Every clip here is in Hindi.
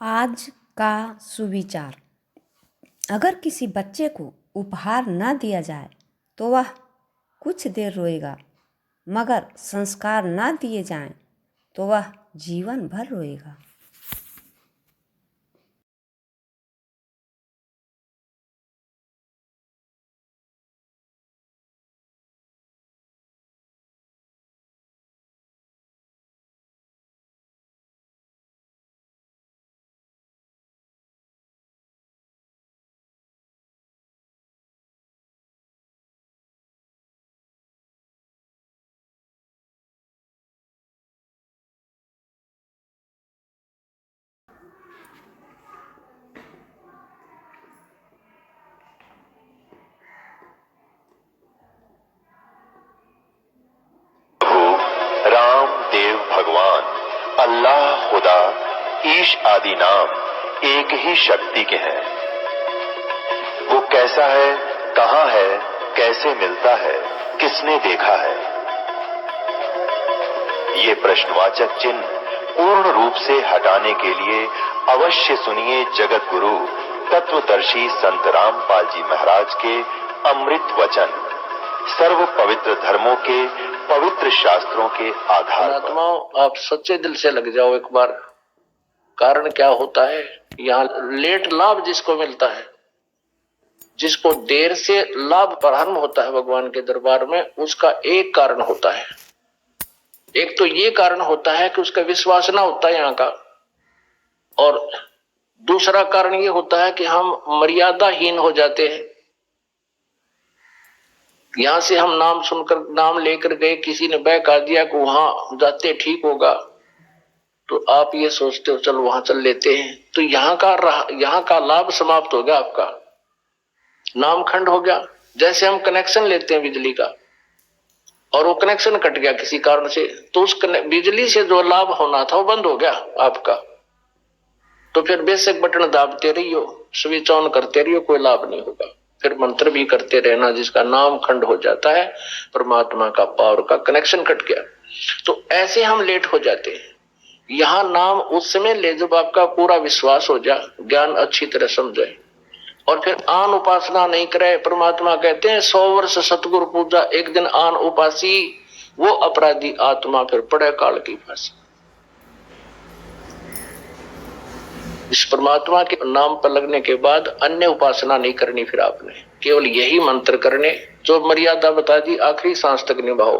आज का सुविचार। अगर किसी बच्चे को उपहार न दिया जाए तो वह कुछ देर रोएगा, मगर संस्कार न दिए जाएं तो वह जीवन भर रोएगा। राम देव भगवान अल्लाह खुदा ईश आदि नाम एक ही शक्ति के हैं। वो कैसा है, कहां है, कैसे मिलता है, किसने देखा है? ये प्रश्नवाचक चिन्ह पूर्ण रूप से हटाने के लिए अवश्य सुनिए जगत गुरु तत्वदर्शी संत रामपाल जी महाराज के अमृत वचन, सर्व पवित्र धर्मों के पवित्र शास्त्रों के आधार पर। आत्माओं, आप सच्चे दिल से लग जाओ एक बार। कारण क्या होता है? यहाँ लेट लाभ जिसको मिलता है, जिसको देर से लाभ प्रारंभ होता है भगवान के दरबार में, उसका एक कारण होता है। एक तो ये कारण होता है कि उसका विश्वास ना होता है यहाँ का, और दूसरा कारण ये होता है कि हम मर्यादाहीन हो जाते हैं। यहां से हम नाम सुनकर, नाम लेकर गए, किसी ने बहका दिया कि वहां जाते ठीक होगा, तो आप ये सोचते हो चल वहां चल लेते हैं, तो यहाँ का लाभ समाप्त हो गया, आपका नाम खंड हो गया। जैसे हम कनेक्शन लेते हैं बिजली का, और वो कनेक्शन कट गया किसी कारण से, तो उस बिजली से जो लाभ होना था वो बंद हो गया आपका। तो फिर बेशक बटन दाबते रहियो, स्विच ऑन करते रहियो, कोई लाभ नहीं होगा। फिर मंत्र भी करते रहना, जिसका नाम खंड हो जाता है, परमात्मा का पावर का कनेक्शन कट गया। तो ऐसे हम लेट हो जाते हैं। यहां नाम उस समय ले जब आपका पूरा विश्वास हो जाए, ज्ञान अच्छी तरह समझे, और फिर आन उपासना नहीं करे। परमात्मा कहते हैं 100 वर्ष सतगुरु पूजा, एक दिन आन उपासी, वो अपराधी आत्मा फिर पड़े काल की फांसी। इस परमात्मा के नाम पर लगने के बाद अन्य उपासना नहीं करनी, फिर आपने केवल यही मंत्र करने, जो मर्यादा बता दी आखिरी सांस तक निभाओ,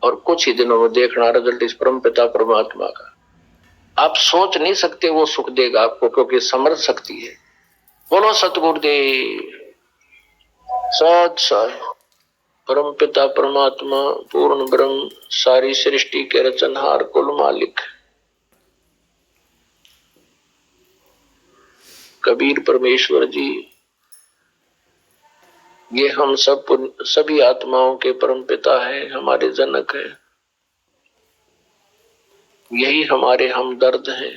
और कुछ ही दिनों में देखना रिजल्ट इस परम पिता परमात्मा का। आप सोच नहीं सकते वो सुख देगा आपको, क्योंकि समर्थ शक्ति है। बोलो सतगुरुदेव सत साई। परम पिता परमात्मा पूर्ण ब्रह्म, सारी सृष्टि के रचनहार, कुल मालिक कबीर परमेश्वर जी, ये हम सब सभी आत्माओं के परम पिता है, हमारे जनक है, यही हमारे हमदर्द हैं।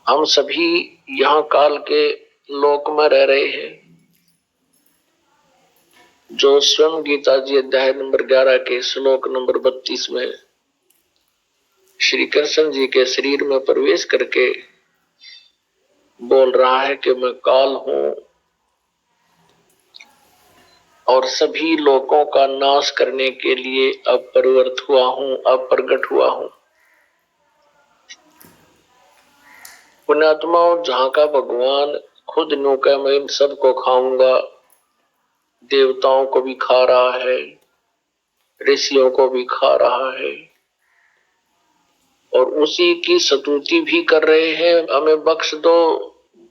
हम सभी यहाँ काल के लोक में रह रहे हैं, जो स्वयं गीता जी अध्याय नंबर 11 के श्लोक नंबर 32 में श्री कृष्ण जी के शरीर में प्रवेश करके बोल रहा है कि मैं काल हूं और सभी लोगों का नाश करने के लिए अब परिवर्त हुआ हूं, अब प्रकट हुआ हूं। पुण्यात्माओं, जहां का भगवान खुद न्यू का मैं सबको खाऊंगा, देवताओं को भी खा रहा है, ऋषियों को भी खा रहा है, और उसी की स्तुति भी कर रहे हैं, हमें बख्श दो,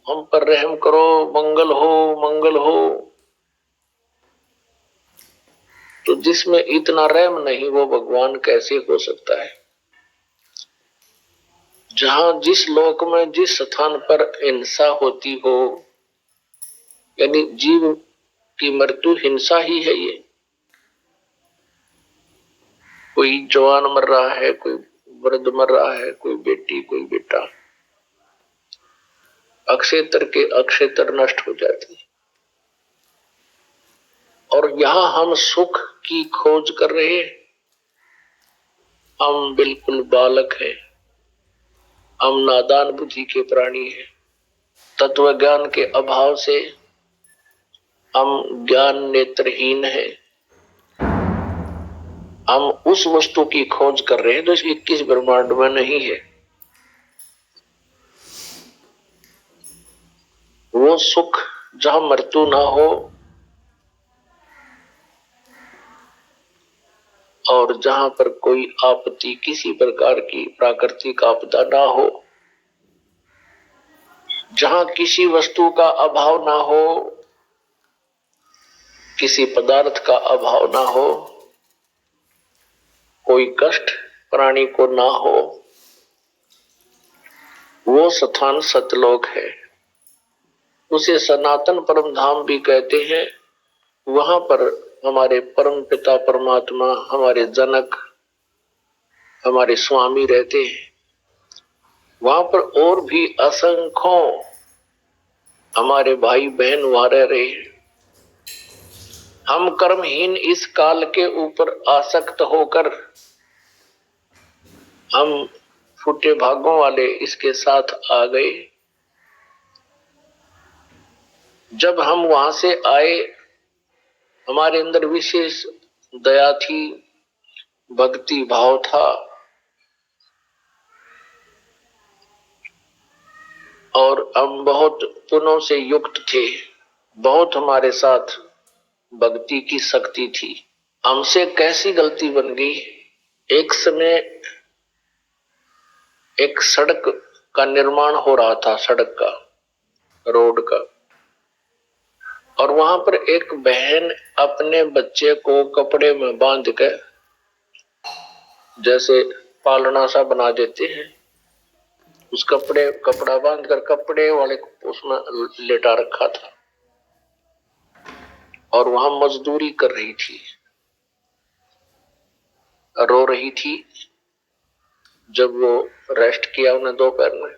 हम पर रहम करो, मंगल हो, मंगल हो। तो जिसमें इतना रहम नहीं, वो भगवान कैसे हो सकता है? जहां जिस लोक में जिस स्थान पर हिंसा होती हो, यानी जीव की मृत्यु हिंसा ही है। ये कोई जवान मर रहा है, कोई वृद्ध मर रहा है, कोई बेटी, कोई बेटा, अक्षेत्र के अक्षेत्र नष्ट हो जाती है। और यहां हम सुख की खोज कर रहे हैं। हम बिल्कुल बालक हैं, हम नादान बुद्धि के प्राणी हैं। तत्व ज्ञान के अभाव से हम ज्ञान नेत्रहीन हैं। हम उस वस्तु की खोज कर रहे हैं जो इस 21 ब्रह्मांड में नहीं है। वो सुख जहां मृत्यु ना हो और जहां पर कोई आपत्ति, किसी प्रकार की प्राकृतिक आपदा ना हो, जहां किसी वस्तु का अभाव ना हो, किसी पदार्थ का अभाव ना हो, कोई कष्ट प्राणी को ना हो, वो स्थान सतलोक है। उसे सनातन परम धाम भी कहते हैं। वहां पर हमारे परम पिता परमात्मा, हमारे जनक, हमारे स्वामी रहते हैं। वहां पर और भी असंख्यों हमारे भाई बहन वहां रह रहे हैं। हम कर्महीन इस काल के ऊपर आसक्त होकर हम फूटे भागों वाले इसके साथ आ गए। जब हम वहां से आए, हमारे अंदर विशेष दया थी, भक्ति भाव था और हम बहुत पुण्यों से युक्त थे। बहुत हमारे साथ भक्ति की शक्ति थी। हमसे कैसी गलती बन गई। एक समय एक सड़क का निर्माण हो रहा था, सड़क का, रोड का, और वहां पर एक बहन अपने बच्चे को कपड़े में बांध कर, जैसे पालना सा बना देते हैं, उस कपड़ा बांधकर कपड़े वाले को उसमें लेटा रखा था और वहां मजदूरी कर रही थी, रो रही थी। जब वो रेस्ट किया उन्हें दोपहर में,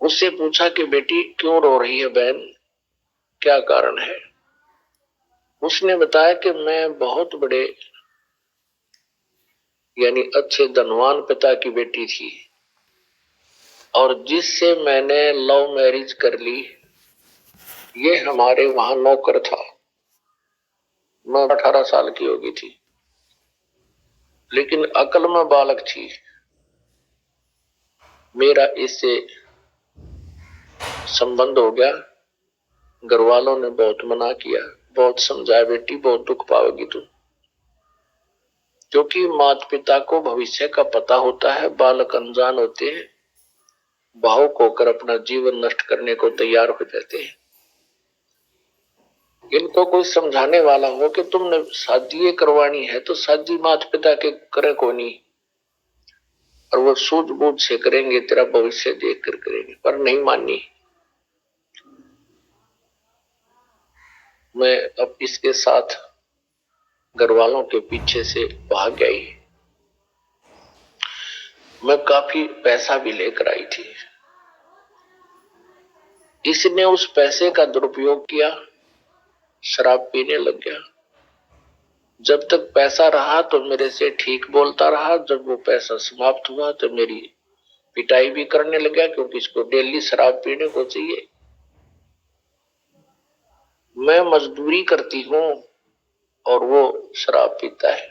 उससे पूछा कि बेटी क्यों रो रही है बहन, क्या कारण है। उसने बताया कि मैं बहुत बड़े यानी अच्छे धनवान पिता की बेटी थी और जिससे मैंने लव मैरिज कर ली, ये हमारे वहां नौकर था। मैं 18 साल की होगी थी, लेकिन अकल में बालक थी। मेरा इससे संबंध हो गया। घर वालों ने बहुत मना किया, बहुत समझाया, बेटी बहुत दुख पाओगी तुम, क्योंकि माता पिता को भविष्य का पता होता है। बालक अनजान होते हैं, भावुक होकर अपना जीवन नष्ट करने को तैयार हो जाते हैं। इनको कोई समझाने वाला हो कि तुमने शादी करवानी है तो शादी माता पिता के करे को नहीं, और वो सूझबूझ से करेंगे, तेरा भविष्य देख कर करेंगे, पर नहीं माननी। मैं अब इसके साथ घर वालों के पीछे से भाग गई। मैं काफी पैसा भी लेकर आई थी। इसने उस पैसे का दुरुपयोग किया, शराब पीने लग गया। जब तक पैसा रहा तो मेरे से ठीक बोलता रहा। जब वो पैसा समाप्त हुआ तो मेरी पिटाई भी करने लगा, क्योंकि इसको डेली शराब पीने को चाहिए। मैं मजदूरी करती हूँ और वो शराब पीता है।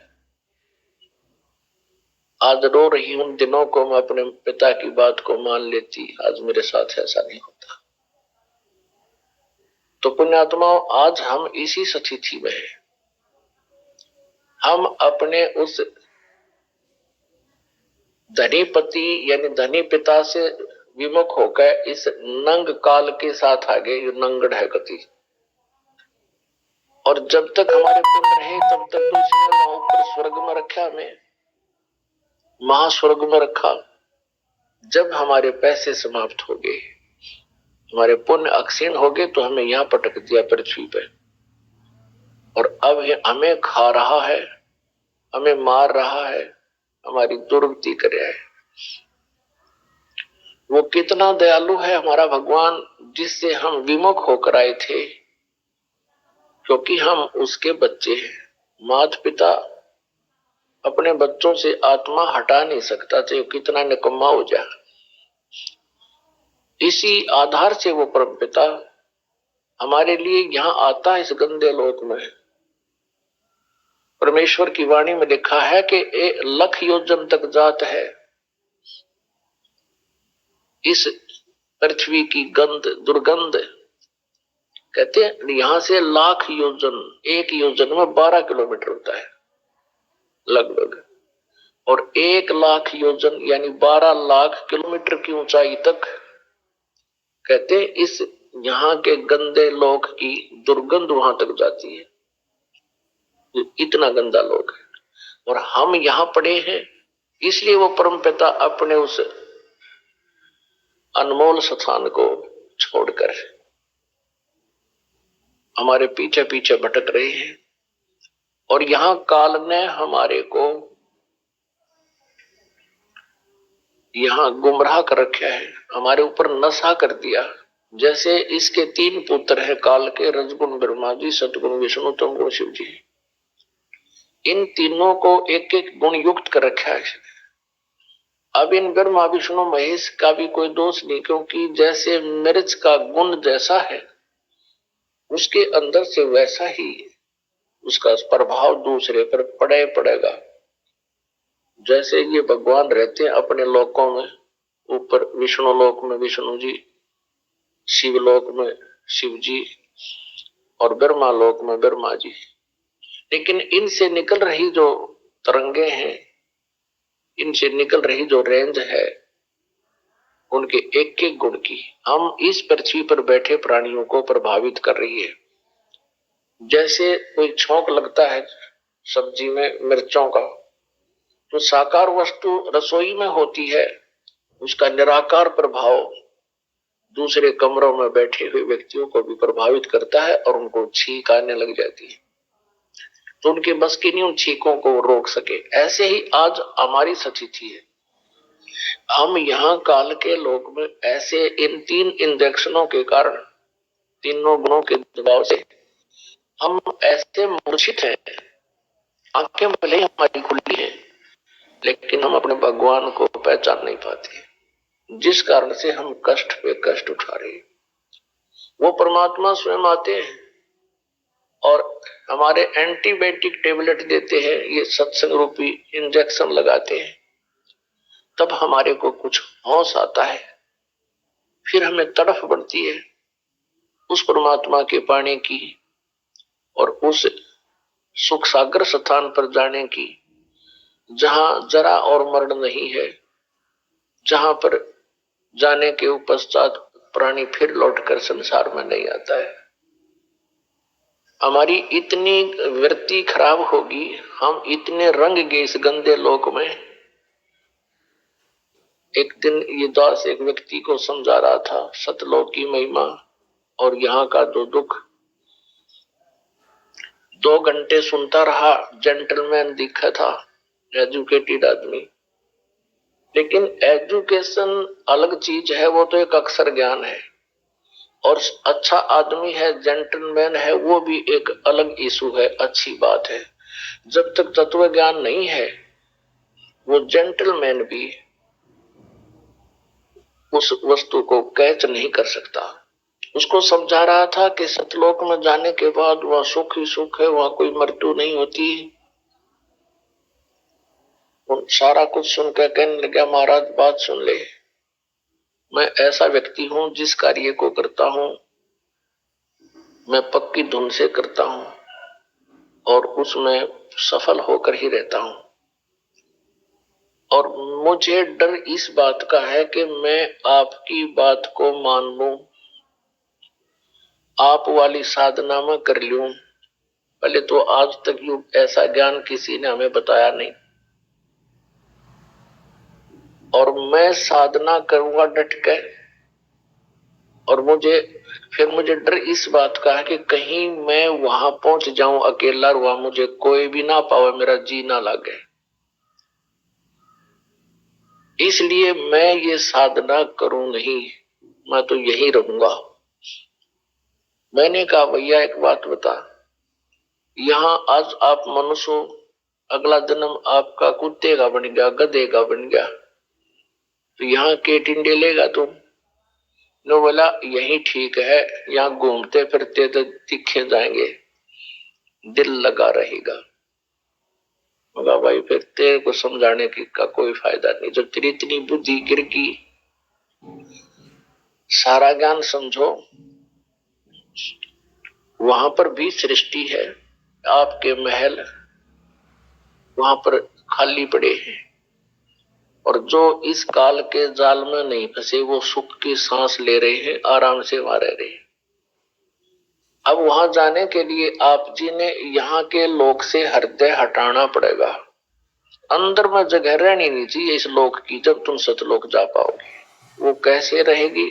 आज रो रही हूं, दिनों को मैं अपने पिता की बात को मान लेती, आज मेरे साथ ऐसा नहीं होता। तो पुण्यात्माओं, आज हम इसी स्थिति में हैं। हम अपने उस धनी पति यानी धनी पिता से विमुख होकर इस नंग काल के साथ आगे, ये नंगड़ है गति। और जब तक हमारे पुण्य रहे तब तक तो इसने वहां ऊपर स्वर्ग में रखा, हमें महास्वर्ग में रखा। जब हमारे पैसे समाप्त हो गए, हमारे पुण्य अक्षीण हो गए, तो हमें यहां पटक दिया पृथ्वी पे, और अब ये हमें खा रहा है, हमें मार रहा है, हमारी दुर्गति कर रहा है। वो कितना दयालु है हमारा भगवान, जिससे हम विमुख होकर आए थे, क्योंकि हम उसके बच्चे हैं। माता पिता अपने बच्चों से आत्मा हटा नहीं सकता, चाहे कितना निकम्मा हो जाए। इसी आधार से वो परमपिता हमारे लिए यहां आता है इस गंदे लोक में। परमेश्वर की वाणी में लिखा है कि 1,00,000 योजन तक जात है इस पृथ्वी की गंध, दुर्गंध। कहते हैं यहां से 1,00,000 योजन, 1 योजन में 12 किलोमीटर होता है लगभग, और 1,00,000 योजन यानी 12 लाख किलोमीटर की ऊंचाई तक कहते इस यहाँ के गंदे लोक की दुर्गंध वहां तक जाती है। इतना गंदा लोक है और हम यहाँ पड़े हैं। इसलिए वो परमपिता अपने उस अनमोल स्थान को छोड़कर हमारे पीछे पीछे भटक रहे हैं। और यहाँ काल ने हमारे को यहाँ गुमराह कर रखा है, हमारे ऊपर नशा कर दिया। जैसे इसके 3 पुत्र हैं काल के, रजगुण ब्रह्मा जी, सतगुण विष्णु, तमगुण शिव जी। इन तीनों को एक एक गुण युक्त कर रखा है। अब इन ब्रह्मा विष्णु महेश का भी कोई दोष नहीं, क्योंकि जैसे मिर्च का गुण जैसा है उसके अंदर से वैसा ही उसका प्रभाव दूसरे पर पड़ेगा। जैसे ये भगवान रहते हैं अपने लोकों में, ऊपर विष्णु लोक में विष्णु जी, शिव लोक में शिव जी और ब्रह्मा लोक में ब्रह्मा जी। लेकिन इनसे निकल रही जो तरंगे हैं, इनसे निकल रही जो रेंज है, उनके एक एक गुण की हम इस पृथ्वी पर बैठे प्राणियों को प्रभावित कर रही है। जैसे कोई छौंक लगता है सब्जी में मिर्चों का, तो साकार वस्तु रसोई में होती है, उसका निराकार प्रभाव दूसरे कमरों में बैठे हुए व्यक्तियों को भी प्रभावित करता है और उनको छींक आने लग जाती है, तो उनके बस की नहीं उन छींकों को रोक सके। ऐसे ही आज हमारी स्थिति है। हम यहाँ काल के लोक में ऐसे इन 3 इंजेक्शनों के कारण, तीनों गुणों के दबाव से हम ऐसे मूर्छित हैं। आंखें भले हमारी खुली है लेकिन हम अपने भगवान को पहचान नहीं पाते, जिस कारण से हम कष्ट पे कष्ट उठा रहे हैं। वो परमात्मा स्वयं आते हैं और हमारे एंटीबायोटिक टेबलेट देते हैं, ये सत्संग रूपी इंजेक्शन लगाते हैं, तब हमारे को कुछ होश आता है। फिर हमें तड़फ बढ़ती है उस परमात्मा के पाने की और उस सुख सागर स्थान पर जाने की, जहां जरा और मरण नहीं है, जहां पर जाने के पश्चात प्राणी फिर लौटकर संसार में नहीं आता है। हमारी इतनी वृत्ति खराब होगी, हम इतने रंग गए इस गंदे लोक में। एक दिन ये दास एक व्यक्ति को समझा रहा था सतलोक की महिमा और यहाँ का जो दुख। 2 घंटे सुनता रहा, जेंटलमैन दिखा था, एजुकेटेड आदमी। लेकिन एजुकेशन अलग चीज है, वो तो एक अक्षर ज्ञान है, और अच्छा आदमी है, जेंटलमैन है, वो भी एक अलग इशू है, अच्छी बात है। जब तक तत्व ज्ञान नहीं है, वो जेंटलमैन भी उस वस्तु को कैच नहीं कर सकता। उसको समझा रहा था कि सतलोक में जाने के बाद वह सुख ही सुख है, वहां कोई मृत्यु नहीं होती। सारा कुछ सुनकर कहने लगा, महाराज बात सुन ले, मैं ऐसा व्यक्ति हूं जिस कार्य को करता हूं मैं पक्की धुन से करता हूं और उसमें सफल होकर ही रहता हूं। और मुझे डर इस बात का है कि मैं आपकी बात को मान लूं, आप वाली साधना में कर लूं। पहले तो आज तक यू ऐसा ज्ञान किसी ने हमें बताया नहीं, और मैं साधना करूंगा डट कर। और मुझे डर इस बात का है कि कहीं मैं वहां पहुंच जाऊं अकेला, वहां मुझे कोई भी ना पावे, मेरा जी ना लगे। इसलिए मैं ये साधना करूं नहीं, मैं तो यही रहूंगा। मैंने कहा भैया एक बात बता, यहां आज आप मनुष्य हो, अगला जन्म आपका कुत्ते का बन गया, गधे का बन गया, तो यहाँ के टिंडे लेगा तुम? नो बोला यही ठीक है, यहाँ घूमते फिरते तो दिखे जाएंगे, दिल लगा रहेगा। मगर भाई फिर तेरे को समझाने की का कोई फायदा नहीं, जब तेरी इतनी बुद्धि गिर गई, सारा ज्ञान समझो, वहां पर भी सृष्टि है, आपके महल वहां पर खाली पड़े हैं, और जो इस काल के जाल में नहीं फंसे वो सुख की सांस ले रहे हैं, आराम से वहां रह रहे हैं। अब वहां जाने के लिए आप जी ने यहाँ के लोक से हृदय हटाना पड़ेगा, अंदर में जगह रहनी नहीं चाहिए इस लोक की। जब तुम सतलोक जा पाओगे, वो कैसे रहेगी,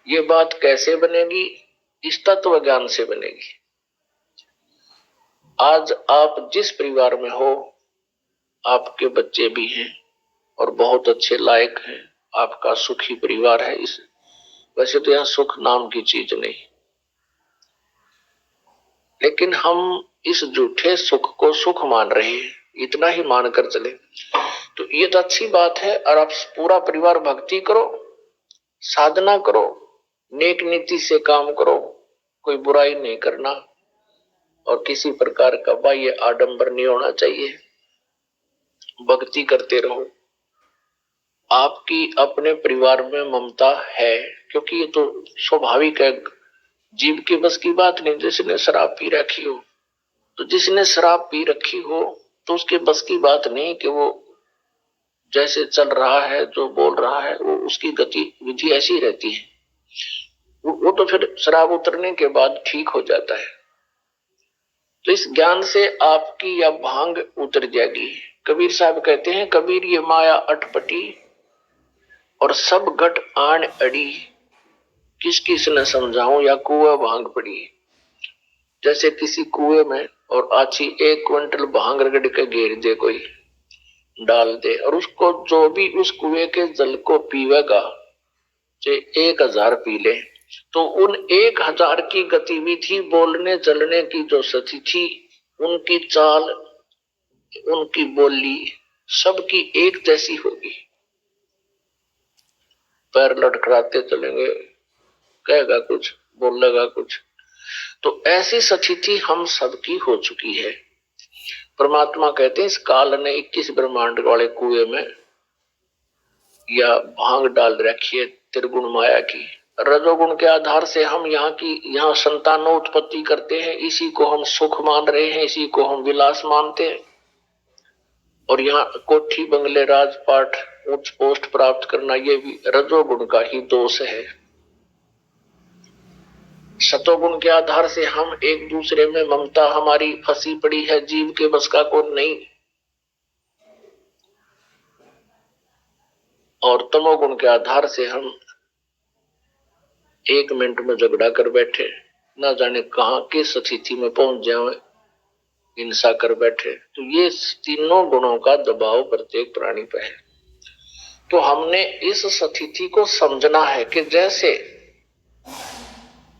ये बात कैसे बनेगी, इस तत्व ज्ञान से बनेगी। आज आप जिस परिवार में हो, आपके बच्चे भी हैं और बहुत अच्छे लायक हैं, आपका सुखी परिवार है। इस वैसे तो यहाँ सुख नाम की चीज नहीं, लेकिन हम इस झूठे सुख को सुख मान रहे हैं, इतना ही मानकर चले तो ये तो अच्छी बात है। और आप पूरा परिवार भक्ति करो, साधना करो, नेक नीति से काम करो, कोई बुराई नहीं करना, और किसी प्रकार का बाह्य आडंबर नहीं होना चाहिए, भक्ति करते रहो। आपकी अपने परिवार में ममता है, क्योंकि ये तो स्वाभाविक है, जीव के बस की बात नहीं। जिसने शराब पी रखी हो, तो जिसने शराब पी रखी हो तो उसके बस की बात नहीं कि वो जैसे चल रहा है, जो बोल रहा है, वो उसकी गतिविधि ऐसी रहती है, वो तो फिर शराब उतरने के बाद ठीक हो जाता है। तो इस ज्ञान से आपकी यह भांग उतर जाएगी। कबीर साहब कहते हैं, कबीर ये माया अटपटी और सब घट आन अड़ी, किस किस न समझाऊं या कुआं भांग पड़ी। जैसे किसी कुएं में और आछी 1 क्विंटल भांग रगड़ के घेर दे, कोई डाल दे, और उसको जो भी उस कुएं के जल को पीवेगा, चाहे 1000 पी ले, तो उन 1000 की गतिविधि, बोलने चलने की जो स्थिति, उनकी चाल, उनकी बोली, सबकी एक जैसी होगी। पैर लटखड़ाते चलेंगे, कहेगा कुछ, बोलेगा कुछ, तो ऐसी स्थिति हम सबकी हो चुकी है। परमात्मा कहते हैं, इस काल ने 21 ब्रह्मांड वाले कुएं में या भांग डाल रखी है त्रिगुण माया की। रजोगुण के आधार से हम यहाँ संतानों उत्पत्ति करते हैं, इसी को हम सुख मान रहे हैं, इसी को हम विलास मानते हैं, और यहाँ कोठी बंगले राजपाट उच्च पोस्ट प्राप्त करना, ये भी रजोगुण का ही दोष है। सतोगुण के आधार से हम एक दूसरे में ममता हमारी फंसी पड़ी है, जीव के बस का कोई नहीं। और तमोगुण के आधार से हम 1 मिनट में झगड़ा कर बैठे, ना जाने कहां किस स्थिति में पहुंच जाए, हिंसा कर बैठे। तो ये तीनों गुणों का दबाव प्रत्येक प्राणी पर है। तो हमने इस स्थिति को समझना है कि जैसे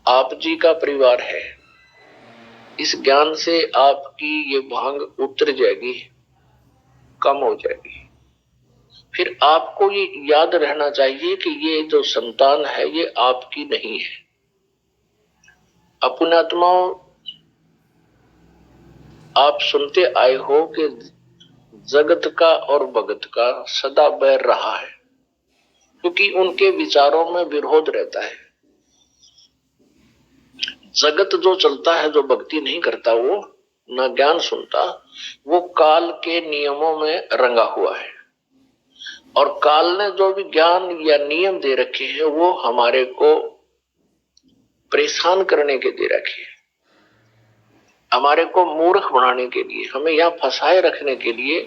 आप जी का परिवार है, इस ज्ञान से आपकी ये भांग उतर जाएगी, कम हो जाएगी। फिर आपको ये याद रहना चाहिए कि ये जो संतान है ये आपकी नहीं है। अपने आत्माओं, आप सुनते आए हो कि जगत का और भगत का सदा बैर रहा है, क्योंकि उनके विचारों में विरोध रहता है। जगत जो चलता है, जो भक्ति नहीं करता, वो ना ज्ञान सुनता, वो काल के नियमों में रंगा हुआ है। और काल ने जो भी ज्ञान या नियम दे रखे हैं, वो हमारे को परेशान करने के दे रखे हैं, हमारे को मूर्ख बनाने के लिए, हमें यहाँ फंसाए रखने के लिए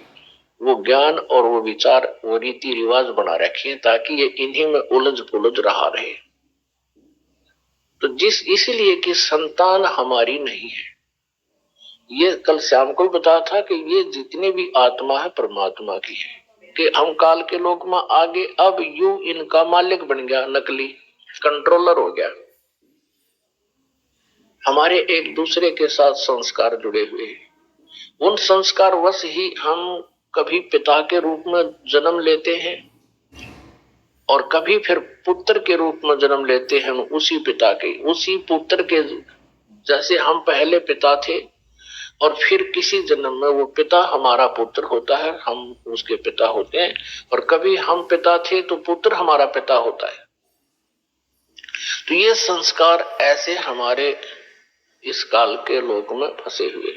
वो ज्ञान और वो विचार, वो रीति रिवाज बना रखे हैं, ताकि ये इन्हीं में उलझ पुलझ रहा रहे। तो इसलिए कि संतान हमारी नहीं है। ये कल शाम को बताया था कि ये जितनी भी आत्मा है परमात्मा की है, कि हम काल के लोक में आगे अब यू इनका मालिक बन गया, नकली कंट्रोलर हो गया। हमारे एक दूसरे के साथ संस्कार जुड़े हुए हैं, उन संस्कार वश ही हम कभी पिता के रूप में जन्म लेते हैं और कभी फिर पुत्र के रूप में जन्म लेते हैं, उसी पिता के, उसी पुत्र के। जैसे हम पहले पिता थे और फिर किसी जन्म में वो पिता हमारा पुत्र होता है, हम उसके पिता होते हैं, और कभी हम पिता थे तो पुत्र हमारा पिता होता है। तो ये संस्कार ऐसे हमारे इस काल के लोक में फंसे हुए,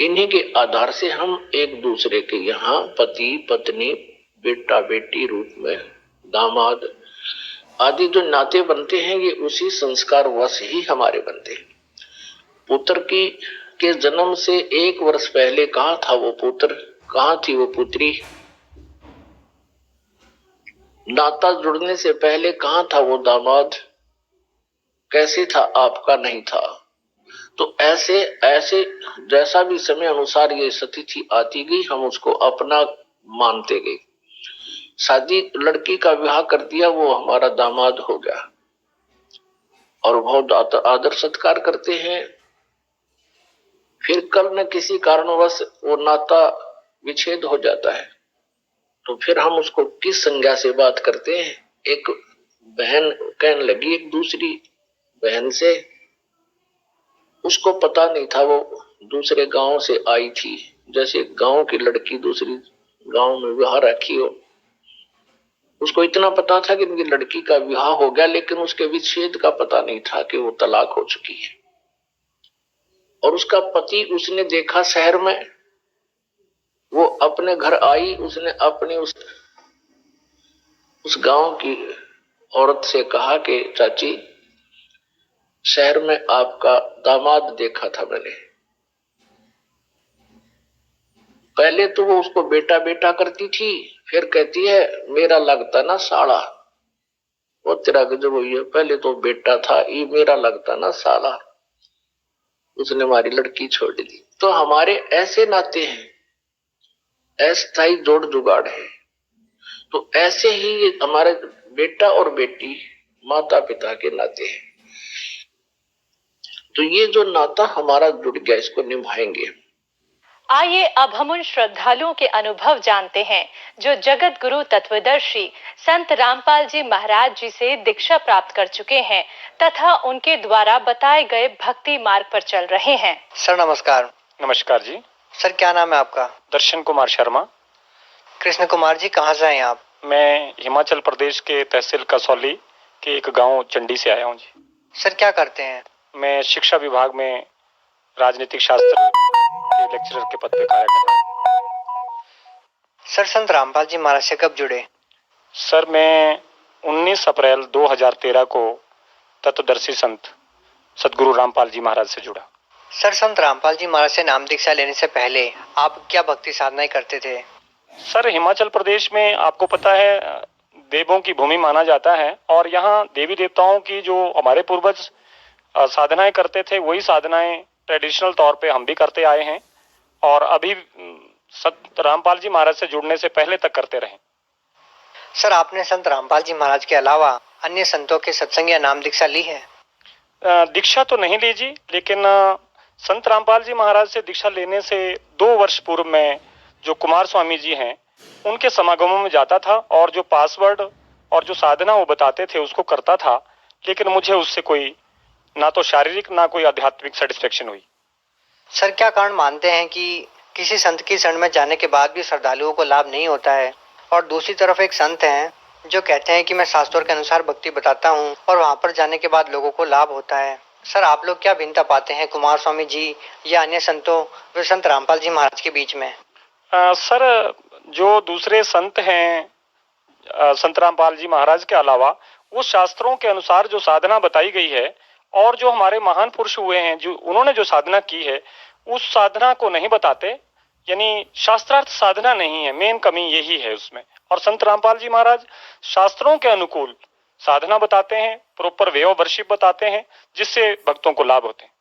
इन्हीं के आधार से हम एक दूसरे के यहाँ पति पत्नी, बेटा बेटी रूप में, दामाद आदि जो नाते बनते हैं, ये उसी संस्कार वश ही हमारे बनते हैं। पुत्र की के जन्म से 1 वर्ष पहले कहाँ था वो पुत्र, कहाँ थी वो पुत्री? नाता जुड़ने से पहले कहाँ था वो दामाद? कैसे था आपका? नहीं था। तो ऐसे ऐसे जैसा भी समय अनुसार ये स्थिति आती गई, हम उसको अपना मानते गए। शादी, लड़की का विवाह कर दिया, वो हमारा दामाद हो गया और बहुत आदर सत्कार करते हैं। फिर कल न किसी कारणवश वो नाता विच्छेद हो जाता है, तो फिर हम उसको किस संज्ञा से बात करते हैं? एक बहन कहने लगी एक दूसरी बहन से, उसको पता नहीं था वो दूसरे गांव से आई थी। जैसे गांव की लड़की दूसरी गांव में विवाह रखी हो, उसको इतना पता था कि इनकी लड़की का विवाह हो गया, लेकिन उसके विच्छेद का पता नहीं था कि वो तलाक हो चुकी है। और उसका पति उसने देखा शहर में, वो अपने घर आई, उसने अपनी उस गांव की औरत से कहा कि चाची, शहर में आपका दामाद देखा था मैंने। पहले तो वो उसको बेटा बेटा करती थी, फिर कहती है मेरा लगता ना साला। वो तेरा गजब हुई है, पहले तो बेटा था, ये मेरा लगता ना साला। उसने हमारी लड़की छोड़ दी। तो हमारे ऐसे नाते हैं, अस्थायी जोड़ जुगाड़ है। तो ऐसे ही हमारे बेटा और बेटी माता पिता के नाते हैं। तो ये जो नाता हमारा जुड़ गया, इसको निभाएंगे। आइए अब हम उन श्रद्धालुओं के अनुभव जानते हैं जो जगत गुरु तत्वदर्शी संत रामपाल जी महाराज जी से दीक्षा प्राप्त कर चुके हैं तथा उनके द्वारा बताए गए भक्ति मार्ग पर चल रहे हैं। सर नमस्कार। नमस्कार जी। सर क्या नाम है आपका? दर्शन कुमार शर्मा। कृष्ण कुमार जी, कहाँ से हैं आप? मैं हिमाचल प्रदेश के तहसील कसौली के एक गांव चंडी से आया हूँ जी। सर क्या करते हैं? मैं शिक्षा विभाग में राजनीतिक शास्त्र के लेक्चरर के पद पे कार्य कर रहा हूँ। सर संत रामपाल जी महाराज से कब जुड़े? सर मैं 19 अप्रैल 2013 को तत्वदर्शी संत सदगुरु रामपाल जी महाराज से जुड़ा। सर संत रामपाल जी महाराज से नाम दीक्षा लेने से पहले आप क्या भक्ति साधनाएं करते थे? सर हिमाचल प्रदेश में आपको पता है देवों की भूमि माना जाता है, और यहाँ देवी देवताओं की जो हमारे पूर्वज साधनाएं करते थे, वही साधनाएं ट्रेडिशनल तौर पे हम भी करते आए हैं और अभी संत रामपाल जी महाराज से जुड़ने से पहले तक करते रहे। सर आपने संत रामपाल जी महाराज के अलावा अन्य संतों के सत्संग या नाम दीक्षा ली है? दीक्षा तो नहीं ली जी, लेकिन संत रामपाल जी महाराज से दीक्षा लेने से 2 वर्ष पूर्व में जो कुमार स्वामी जी हैं उनके समागमों में जाता था और जो पासवर्ड और जो साधना वो बताते थे उसको करता था, लेकिन मुझे उससे कोई ना तो शारीरिक ना कोई आध्यात्मिक सेटिस्फेक्शन हुई। सर क्या कारण मानते हैं कि किसी संत की शरण में जाने के बाद भी श्रद्धालुओं को लाभ नहीं होता है, और दूसरी तरफ एक संत हैं जो कहते हैं कि मैं शास्त्रों के अनुसार भक्ति बताता हूँ और वहाँ पर जाने के बाद लोगों को लाभ होता है? सर आप लोग क्या भिन्नता पाते हैं कुमार स्वामी जी या अन्य संतों व संत रामपाल जी महाराज के बीच में? सर जो दूसरे संत हैं संत रामपाल जी महाराज के अलावा, वो शास्त्रों के अनुसार जो साधना बताई गई है और जो हमारे महान पुरुष हुए हैं जो उन्होंने जो साधना की है उस साधना को नहीं बताते, यानी शास्त्रार्थ साधना नहीं है, मेन कमी यही है उसमें। और संत रामपाल जी महाराज शास्त्रों के अनुकूल साधना बताते हैं, प्रॉपर वे ऑफ वर्शिप बताते हैं, जिससे भक्तों को लाभ होते हैं।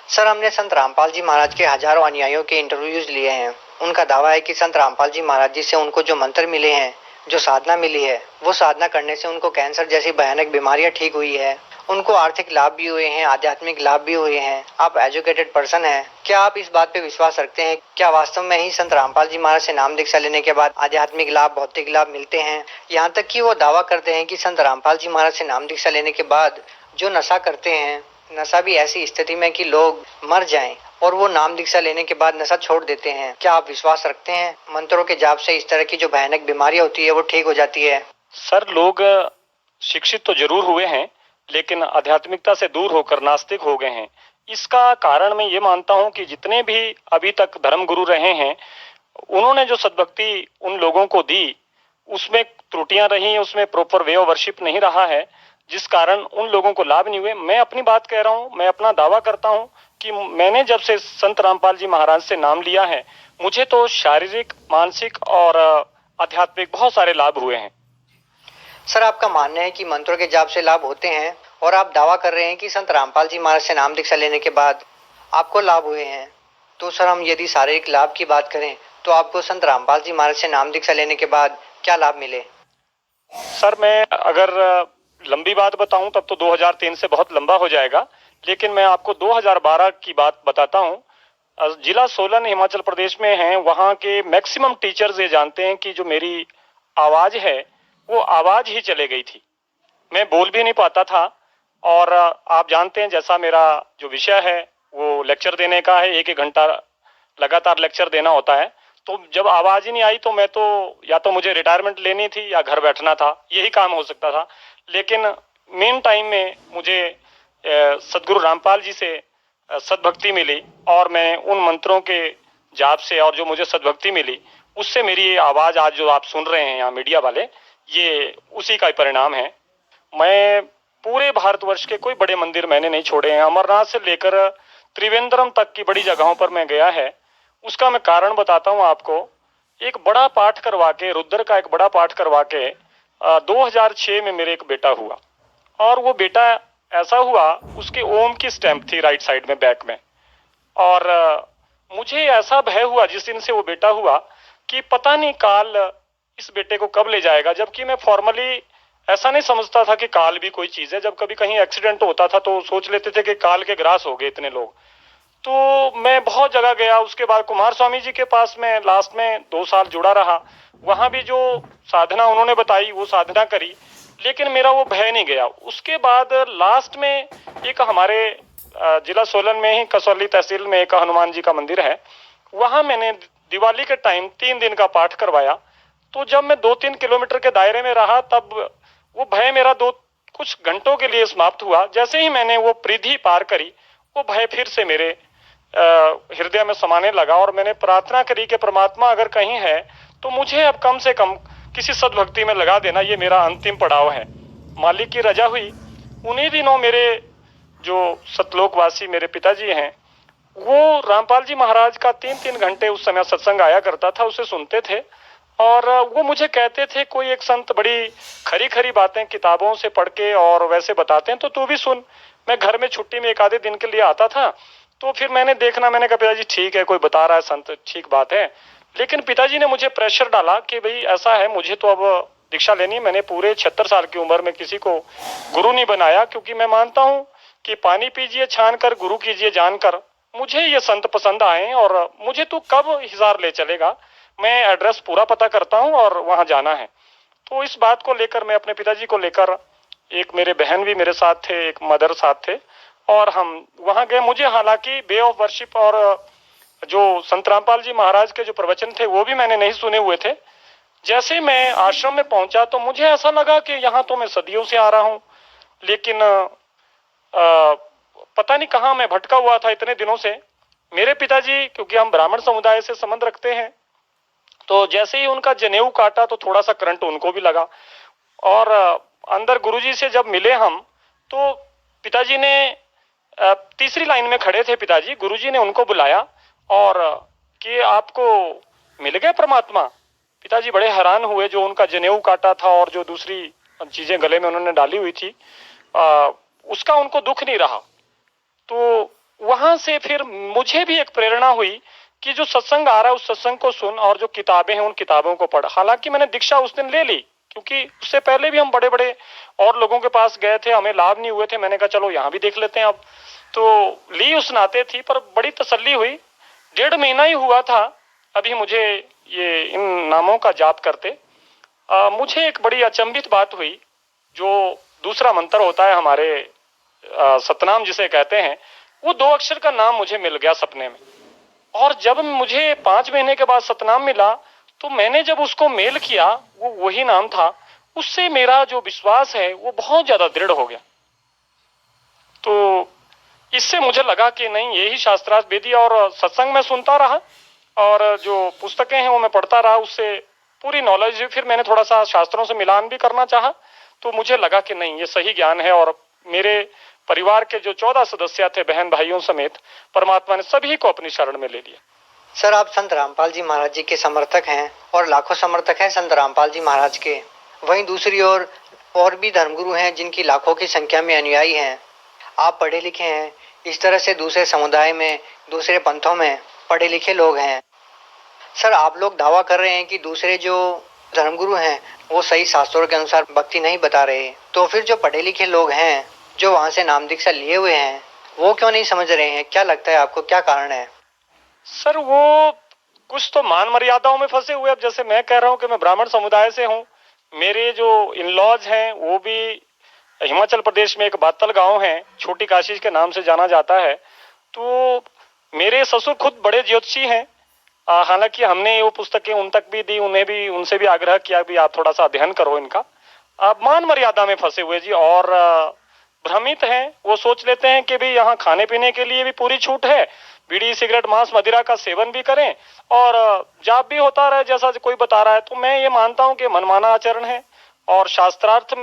सर हमने संत रामपाल जी महाराज के हजारों अनुयायियों के इंटरव्यूज लिए हैं। उनका दावा है कि संत रामपाल जी महाराज जी से उनको जो मंत्र मिले हैं, जो साधना मिली है, वो साधना करने से उनको कैंसर जैसी भयानक बीमारियां ठीक हुई है उनको आर्थिक लाभ भी हुए हैं, आध्यात्मिक लाभ भी हुए हैं। आप एजुकेटेड पर्सन हैं, क्या आप इस बात पे विश्वास रखते हैं? क्या वास्तव में ही संत रामपाल जी महाराज से नाम दीक्षा लेने के बाद आध्यात्मिक लाभ, भौतिक लाभ मिलते हैं? यहाँ तक कि वो दावा करते हैं कि संत रामपाल जी महाराज से नाम दीक्षा लेने के बाद जो नशा करते हैं, नशा भी ऐसी स्थिति में कि लोग मर जाएं, और वो नाम दीक्षा लेने के बाद नशा छोड़ देते हैं। क्या आप विश्वास रखते हैं मंत्रों के जाप से इस तरह की जो भयानक बीमारियां होती है वो ठीक हो जाती है? सर, लोग शिक्षित तो जरूर हुए हैं, लेकिन आध्यात्मिकता से दूर होकर नास्तिक हो गए हैं। इसका कारण मैं ये मानता हूँ कि जितने भी अभी तक धर्म गुरु रहे हैं, उन्होंने जो सद्भक्ति उन लोगों को दी, उसमें त्रुटियां रही, उसमें प्रॉपर वे ऑफ वर्शिप नहीं रहा है, जिस कारण उन लोगों को लाभ नहीं हुए। मैं अपनी बात कह रहा हूँ, मैं अपना दावा करता हूँ कि मैंने जब से संत रामपाल जी महाराज से नाम लिया है, मुझे तो शारीरिक, मानसिक और आध्यात्मिक बहुत सारे लाभ हुए हैं। सर, आपका मानना है कि मंत्रों के जाप से लाभ होते हैं, और आप दावा कर रहे हैं कि संत रामपाल जी महाराज से नाम दीक्षा लेने के बाद आपको लाभ हुए हैं। तो सर, हम यदि शारीरिक लाभ की बात करें तो आपको संत रामपाल जी महाराज से नाम दीक्षा लेने के बाद क्या लाभ मिले? सर, मैं अगर लंबी बात बताऊं तब तो 2003 से बहुत लंबा हो जाएगा, लेकिन मैं आपको 2012 की बात बताता हूं। जिला सोलन हिमाचल प्रदेश में है, वहां के मैक्सिमम टीचर्स ये जानते हैं कि जो मेरी आवाज है वो आवाज ही चले गई थी। मैं बोल भी नहीं पाता था, और आप जानते हैं जैसा मेरा जो विषय है वो लेक्चर देने का है, 1-1 घंटा लगातार लेक्चर देना होता है। तो जब आवाज ही नहीं आई तो मैं तो या तो मुझे रिटायरमेंट लेनी थी या घर बैठना था, यही काम हो सकता था। लेकिन मेन टाइम में मुझे सदगुरु रामपाल जी से सद्भक्ति मिली, और मैं उन मंत्रों के जाप से और जो मुझे सद्भक्ति मिली, उससे मेरी आवाज आज जो आप सुन रहे हैं यहाँ मीडिया वाले, ये उसी का ही परिणाम है। मैं पूरे भारतवर्ष के कोई बड़े मंदिर मैंने नहीं छोड़े हैं। अमरनाथ से लेकर त्रिवेंद्रम तक की बड़ी जगहों पर मैं गया है। उसका मैं कारण बताता हूँ आपको। एक बड़ा पाठ करवा के, रुद्र का एक बड़ा पाठ करवा के 2006 में मेरे एक बेटा हुआ, और वो बेटा ऐसा हुआ, उसके ओम की स्टैंप थी राइट साइड में, बैक में। और मुझे ऐसा भय हुआ जिस दिन से वो बेटा हुआ कि पता नहीं काल इस बेटे को कब ले जाएगा। जबकि मैं फॉर्मली ऐसा नहीं समझता था कि काल भी कोई चीज है। जब कभी कहीं एक्सीडेंट होता था तो सोच लेते थे कि काल के ग्रास हो गए इतने लोग। तो मैं बहुत जगह गया। उसके बाद कुमार स्वामी जी के पास में लास्ट में 2 साल जुड़ा रहा। वहां भी जो साधना उन्होंने बताई वो साधना करी, लेकिन मेरा वो भय नहीं गया। उसके बाद लास्ट में एक हमारे जिला सोलन में ही कसौली तहसील में एक हनुमान जी का मंदिर है, वहां मैंने दिवाली के टाइम 3 दिन का पाठ करवाया। तो जब मैं 2-3 किलोमीटर के दायरे में रहा, तब वो भय मेरा कुछ घंटों के लिए समाप्त हुआ। जैसे ही मैंने वो परिधि पार करी, वो भय फिर से मेरे हृदय में समाने लगा, और मैंने प्रार्थना करी कि परमात्मा अगर कहीं है तो मुझे अब कम से कम किसी सद्भक्ति में लगा देना, ये मेरा अंतिम पड़ाव है। मालिक की रजा हुई। उन्हीं दिनों मेरे जो सतलोकवासी मेरे पिताजी हैं, वो रामपाल जी महाराज का 3-3 घंटे उस समय सत्संग आया करता था, उसे सुनते थे। और वो मुझे कहते थे, कोई एक संत बड़ी खरी खरी बातें किताबों से पढ़ के और वैसे बताते हैं, तो तू भी सुन। मैं घर में छुट्टी में 1 आधे दिन के लिए आता था, तो फिर मैंने कहा पिताजी ठीक है, कोई बता रहा है संत, ठीक बात है। लेकिन पिताजी ने मुझे प्रेशर डाला कि भाई ऐसा है, मुझे तो अब दीक्षा लेनी है। मैंने पूरे 76 साल की उम्र में किसी को गुरु नहीं बनाया, क्योंकि मैं मानता हूँ कि पानी पीजिए छान कर, गुरु कीजिए जानकर। मुझे ये संत पसंद आए, और मुझे तू कब हिसार ले चलेगा, मैं एड्रेस पूरा पता करता हूँ और वहां जाना है। तो इस बात को लेकर मैं अपने पिताजी को लेकर, एक मेरे बहन भी मेरे साथ थे, एक मदर साथ थे, और हम वहां गए। मुझे हालांकि वे ऑफ वर्शिप और जो संत रामपाल जी महाराज के जो प्रवचन थे वो भी मैंने नहीं सुने हुए थे। जैसे मैं आश्रम में पहुंचा तो मुझे ऐसा लगा कि यहाँ तो मैं सदियों से आ रहा हूँ, लेकिन पता नहीं कहाँ मैं भटका हुआ था इतने दिनों से। मेरे पिताजी, क्योंकि हम ब्राह्मण समुदाय से संबंध रखते हैं, तो जैसे ही उनका जनेऊ काटा तो थोड़ा सा करंट उनको भी लगा। और अंदर गुरुजी से जब मिले हम, तो पिताजी ने तीसरी लाइन में खड़े थे पिताजी। गुरुजी ने उनको बुलाया और कि आपको मिल गए परमात्मा। पिताजी बड़े हैरान हुए। जो उनका जनेऊ काटा था और जो दूसरी चीजें गले में उन्होंने डाली हुई थी, उसका उनको दुख नहीं रहा। तो वहां से फिर मुझे भी एक प्रेरणा हुई कि जो सत्संग आ रहा है उस सत्संग को सुन, और जो किताबें हैं उन किताबों को पढ़। हालांकि मैंने दीक्षा उस दिन ले ली क्योंकि उससे पहले भी हम बड़े बड़े और लोगों के पास गए थे, हमें लाभ नहीं हुए थे। मैंने कहा चलो यहाँ भी देख लेते हैं। अब तो ली उस नाते थी, पर बड़ी तसल्ली हुई। 1.5 महीना ही हुआ था अभी मुझे ये इन नामों का जाप करते। मुझे एक बड़ी अचंभित बात हुई। जो दूसरा मंत्र होता है हमारे सतनाम जिसे कहते हैं, वो 2 अक्षर का नाम मुझे मिल गया सपने में। और जब मुझे 5 महीने के बाद सतनाम मिला तो मैंने जब उसको मेल किया, वो वही नाम था। उससे मेरा जो विश्वास है वो बहुत ज्यादा दृढ़ हो गया। तो इससे मुझे लगा कि नहीं, यही शास्त्रार्थ वेदी। और सत्संग में सुनता रहा और जो पुस्तकें हैं वो मैं पढ़ता रहा, उससे पूरी नॉलेज हुई। फिर मैंने थोड़ा सा शास्त्रों से मिलान भी करना चाहा, तो मुझे लगा कि नहीं, ये सही ज्ञान है। और मेरे परिवार के जो 14 सदस्य थे, बहन भाइयों समेत, परमात्मा ने सभी को अपनी शरण में ले लिया। सर, आप संत रामपाल जी महाराज जी के समर्थक हैं और लाखों समर्थक हैं संत रामपाल जी महाराज के। वहीं दूसरी ओर और भी धर्मगुरु हैं जिनकी लाखों की संख्या में अनुयायी हैं। आप पढ़े लिखे हैं, इस तरह से दूसरे समुदाय में, दूसरे पंथों में पढ़े लिखे लोग हैं। सर, आप लोग दावा कर रहे हैं कि दूसरे जो धर्मगुरु हैं वो सही शास्त्रों के अनुसार भक्ति नहीं बता रहे, तो फिर जो पढ़े लिखे लोग हैं जो वहां से नाम दीक्षा लिए हुए हैं वो क्यों नहीं समझ रहे हैं? क्या लगता है आपको, क्या कारण है? सर, वो कुछ तो मान मर्यादाओं में फंसे हुए। अब जैसे मैं कह रहा हूँ कि मैं ब्राह्मण समुदाय से हूँ, मेरे जो इन-लॉज हैं वो भी हिमाचल प्रदेश में एक बातल गांव है, छोटी काशी के नाम से जाना जाता है। तो मेरे ससुर खुद बड़े ज्योतिषी हैं। हालांकि हमने वो पुस्तकें उन तक भी दी, उन्हें भी, उनसे भी आग्रह किया भी आप थोड़ा सा अध्ययन करो इनका। आप मान मर्यादा में फंसे हुए जी, और भ्रमित हैं। वो सोच लेते हैं कि भाई यहाँ खाने पीने के लिए भी पूरी छूट है, बीड़ी सिगरेट मांस मदिरा का सेवन भी करें और जाप भी होता रहे जैसा कोई बता रहा है। तो मैं ये मानता हूँ कि मनमाना आचरण है और शास्त्रार्थ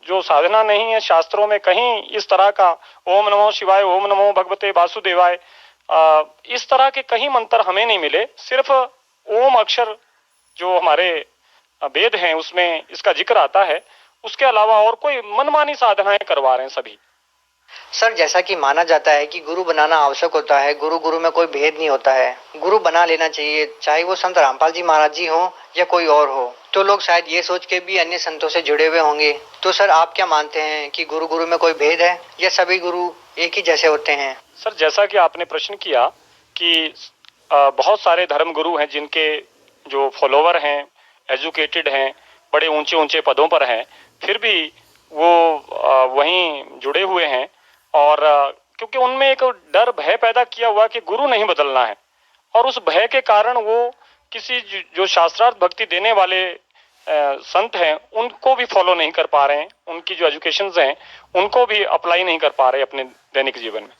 जो साधना नहीं है। शास्त्रों में कहीं इस तरह का ओम नमो शिवाय, ओम नमो भगवते वासुदेवाय, इस तरह के कहीं मंत्र हमें नहीं मिले। सिर्फ ओम अक्षर जो हमारे वेद हैं उसमें इसका जिक्र आता है, उसके अलावा और कोई मनमानी साधनाएं करवा रहे हैं सभी। सर, जैसा कि माना जाता है कि गुरु बनाना आवश्यक होता है, गुरु गुरु में कोई भेद नहीं होता है, गुरु बना लेना चाहिए, चाहे वो संत रामपाल जी महाराज जी हो या कोई और हो। तो लोग शायद ये सोच के भी अन्य संतों से जुड़े हुए होंगे। तो सर, आप क्या मानते हैं कि गुरु गुरु में कोई भेद है या सभी गुरु एक ही जैसे होते हैं? सर, जैसा कि आपने प्रश्न किया कि बहुत सारे धर्म गुरु हैं जिनके जो फॉलोवर हैं, एजुकेटेड हैं, बड़े ऊंचे ऊंचे पदों पर हैं, फिर भी वो वहीं जुड़े हुए हैं। और क्योंकि उनमें एक डर भय पैदा किया हुआ कि गुरु नहीं बदलना है, और उस भय के कारण वो किसी जो शास्त्रार्थ भक्ति देने वाले संत हैं उनको भी फॉलो नहीं कर पा रहे हैं, उनकी जो एजुकेशंस हैं उनको भी अप्लाई नहीं कर पा रहे अपने दैनिक जीवन में।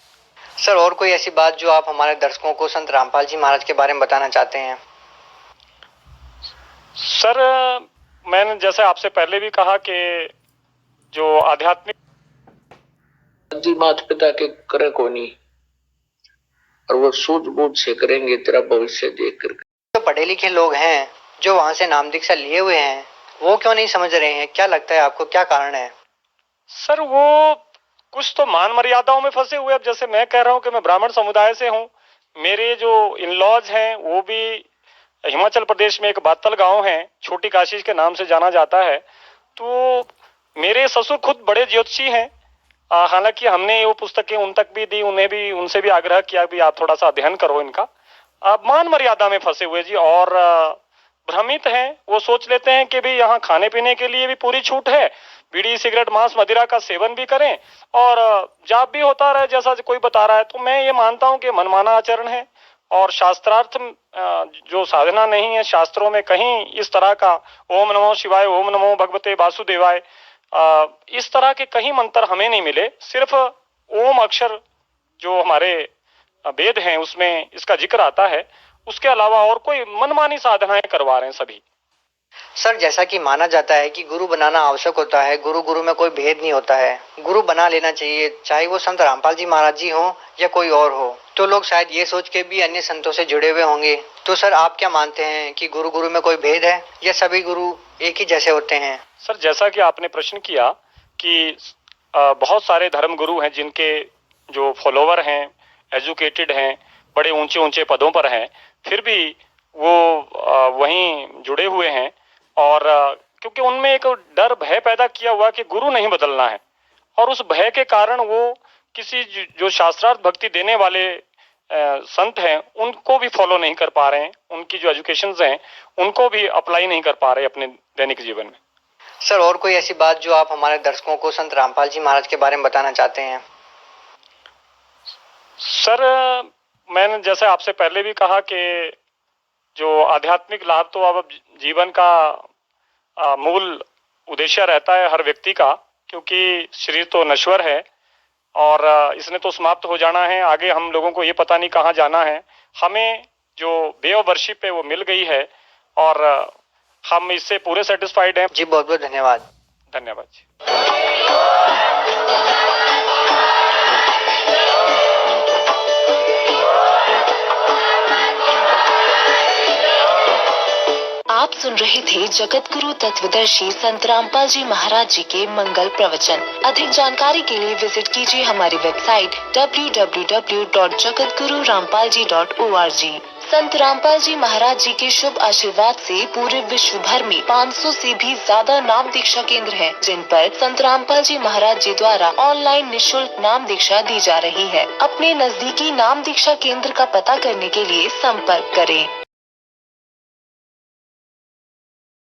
सर, और कोई ऐसी बात जो आप हमारे दर्शकों को संत रामपाल जी महाराज के बारे में बताना चाहते हैं? सर, मैंने जैसे आपसे पहले भी कहा कि जो आध्यात्मिक माता पिता के करे को नहीं, और वो सूझबूझ से करेंगे तेरा भविष्य देख कर। जो पढ़े लिखे लोग हैं जो वहां से नाम दीक्षा लिए हुए हैं वो क्यों नहीं समझ रहे हैं? क्या लगता है आपको, क्या कारण है? सर, वो कुछ तो मान मर्यादाओं में फंसे हुए। अब जैसे मैं कह रहा हूँ कि मैं ब्राह्मण समुदाय से हूँ, मेरे जो इन-लॉज हैं वो भी हिमाचल प्रदेश में एक बातल गांव है, छोटी काशी के नाम से जाना जाता है। तो मेरे ससुर खुद बड़े ज्योतिषी हैं। हालांकि हमने वो पुस्तकें उन तक भी दी, उन्हें भी, उनसे भी आग्रह किया भी आप थोड़ा सा अध्ययन करो इनका। आप मान मर्यादा में फंसे हुए जी, और भ्रमित हैं। वो सोच लेते हैं कि भाई यहाँ खाने पीने के लिए भी पूरी छूट है, बीड़ी सिगरेट मांस मदिरा का सेवन भी करें और जाप भी होता रहे जैसा कोई बता रहा है। तो मैं ये मानता हूँ कि मनमाना आचरण है और शास्त्रार्थ जो साधना नहीं है। शास्त्रों में कहीं इस तरह का ओम नमो शिवाय, ओम नमो भगवते वासुदेवाय, इस तरह के कहीं मंत्र हमें नहीं मिले। सिर्फ ओम अक्षर जो हमारे वेद हैं उसमें इसका जिक्र आता है, उसके अलावा और कोई मनमानी साधनाएं करवा रहे हैं सभी। सर, जैसा कि माना जाता है कि गुरु बनाना आवश्यक होता है, गुरु गुरु में कोई भेद नहीं होता है, गुरु बना लेना चाहिए, चाहे वो संत रामपाल जी महाराज जी हो या कोई और हो। तो लोग शायद ये सोच के भी अन्य संतों से जुड़े हुए होंगे। तो सर, आप क्या मानते हैं कि गुरु गुरु में कोई भेद है या सभी गुरु एक ही जैसे होते हैं? सर, जैसा कि आपने प्रश्न किया कि बहुत सारे धर्म गुरु हैं जिनके जो फॉलोवर हैं, एजुकेटेड हैं, बड़े ऊंचे ऊंचे पदों पर हैं, फिर भी वो वहीं जुड़े हुए हैं। और क्योंकि उनमें एक डर भय पैदा किया हुआ कि गुरु नहीं बदलना है, और उस भय के कारण वो किसी जो शास्त्रार्थ भक्ति देने वाले संत हैं उनको भी फॉलो नहीं कर पा रहे हैं, उनकी जो एजुकेशंस हैं उनको भी अप्लाई नहीं कर पा रहे अपने दैनिक जीवन में। सर, और कोई ऐसी बात जो आप हमारे दर्शकों को संत रामपाल जी महाराज के बारे में बताना चाहते हैं? सर, मैंने जैसे आपसे पहले भी कहा कि जो आध्यात्मिक लाभ तो अब जीवन का मूल उद्देश्य रहता है हर व्यक्ति का, क्योंकि शरीर तो नश्वर है और इसने तो समाप्त हो जाना है। आगे हम लोगों को ये पता नहीं कहाँ जाना है। हमें जो वे ऑफ वर्शिप है वो मिल गई है और हम इससे पूरे सेटिस्फाइड हैं। जी, बहुत बहुत धन्यवाद। धन्यवाद जी। आप सुन रहे थे जगत गुरु तत्वदर्शी संत रामपाल जी महाराज जी के मंगल प्रवचन। अधिक जानकारी के लिए विजिट कीजिए हमारी वेबसाइट www.jagatgururampalji.org। संत रामपाल जी महाराज जी के शुभ आशीर्वाद से पूरे विश्व भर में 500 से भी ज्यादा नाम दीक्षा केंद्र हैं, जिन पर संत रामपाल जी महाराज जी द्वारा ऑनलाइन निःशुल्क नाम दीक्षा दी जा रही है। अपने नजदीकी नाम दीक्षा केंद्र का पता करने के लिए संपर्क करें।